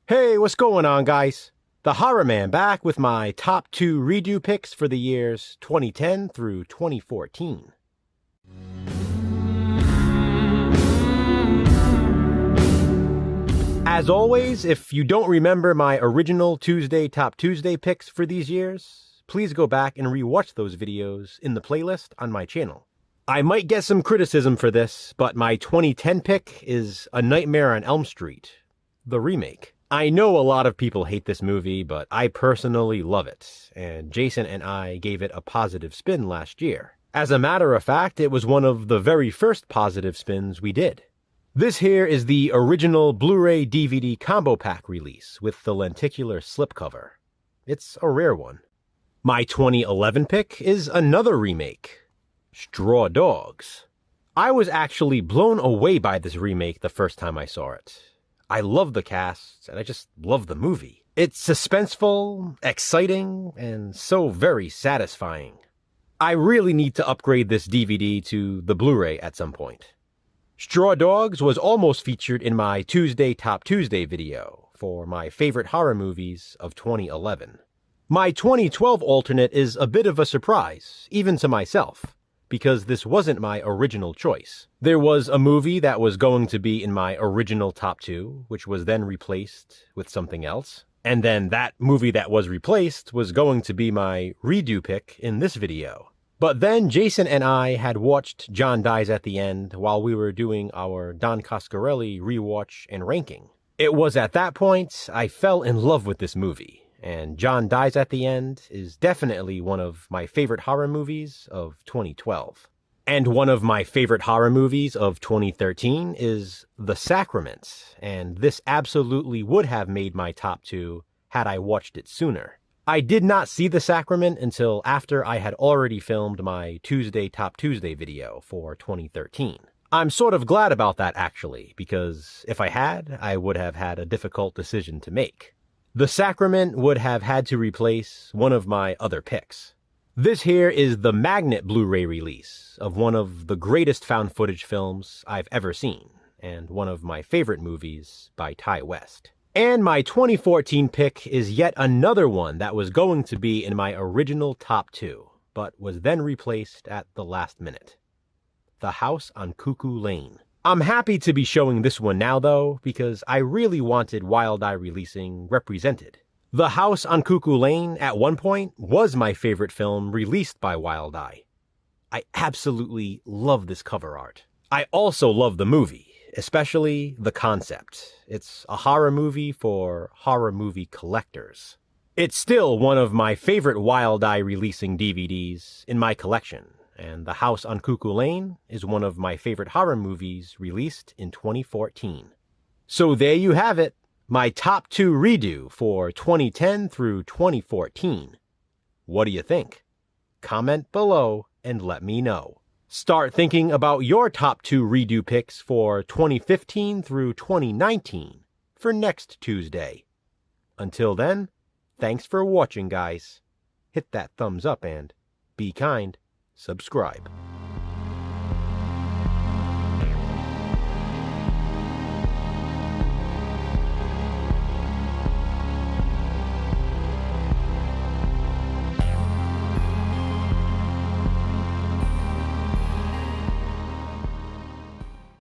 Hey, what's going on, guys? The Horror Man back with my top 2 redo picks for the years 2010 through 2014. As always, if you don't remember my original Tuesday Top Tuesday picks for these years, please go back and rewatch those videos in the playlist on my channel. I might get some criticism for this, but my 2010 pick is A Nightmare on Elm Street, the remake. I know a lot of people hate this movie, but I personally love it, and Jason and I gave it a positive spin last year. As a matter of fact, it was one of the very first positive spins we did. This here is the original Blu-ray DVD combo pack release with the lenticular slipcover. It's a rare one. My 2011 pick is another remake, Straw Dogs. I was actually blown away by this remake the first time I saw it. I love the cast, and I just love the movie. It's suspenseful, exciting, and so very satisfying. I really need to upgrade this DVD to the Blu-ray at some point. Straw Dogs was almost featured in my Tuesday Top Tuesday video for my favorite horror movies of 2011. My 2012 alternate is a bit of a surprise, even to myself, because this wasn't my original choice. There was a movie that was going to be in my original top 2, which was then replaced with something else. And then that movie that was replaced was going to be my redo pick in this video. But then Jason and I had watched Jon Dies at the end while we were doing our Don Coscarelli rewatch and ranking. It was at that point I fell in love with this movie. And Jon Dies at the End is definitely one of my favorite horror movies of 2012. And one of my favorite horror movies of 2013 is The Sacrament, and this absolutely would have made my top 2 had I watched it sooner. I did not see The Sacrament until after I had already filmed my Tuesday Top Tuesday video for 2013. I'm sort of glad about that actually, because if I had, I would have had a difficult decision to make. The Sacrament would have had to replace one of my other picks. This here is the Magnet Blu-ray release of one of the greatest found footage films I've ever seen, and one of my favorite movies by Ty West. And my 2014 pick is yet another one that was going to be in my original top 2, but was then replaced at the last minute. The House on Cuckoo Lane. I'm happy to be showing this one now, though, because I really wanted Wild Eye releasing represented. The House on Cuckoo Lane, at one point, was my favorite film released by Wild Eye. I absolutely love this cover art. I also love the movie, especially the concept. It's a horror movie for horror movie collectors. It's still one of my favorite Wild Eye releasing DVDs in my collection. And The House on Cuckoo Lane is one of my favorite horror movies released in 2014. So there you have it, my top 2 redo for 2010 through 2014. What do you think? Comment below and let me know. Start thinking about your top 2 redo picks for 2015 through 2019 for next Tuesday. Until then, thanks for watching, guys. Hit that thumbs up and be kind. Subscribe.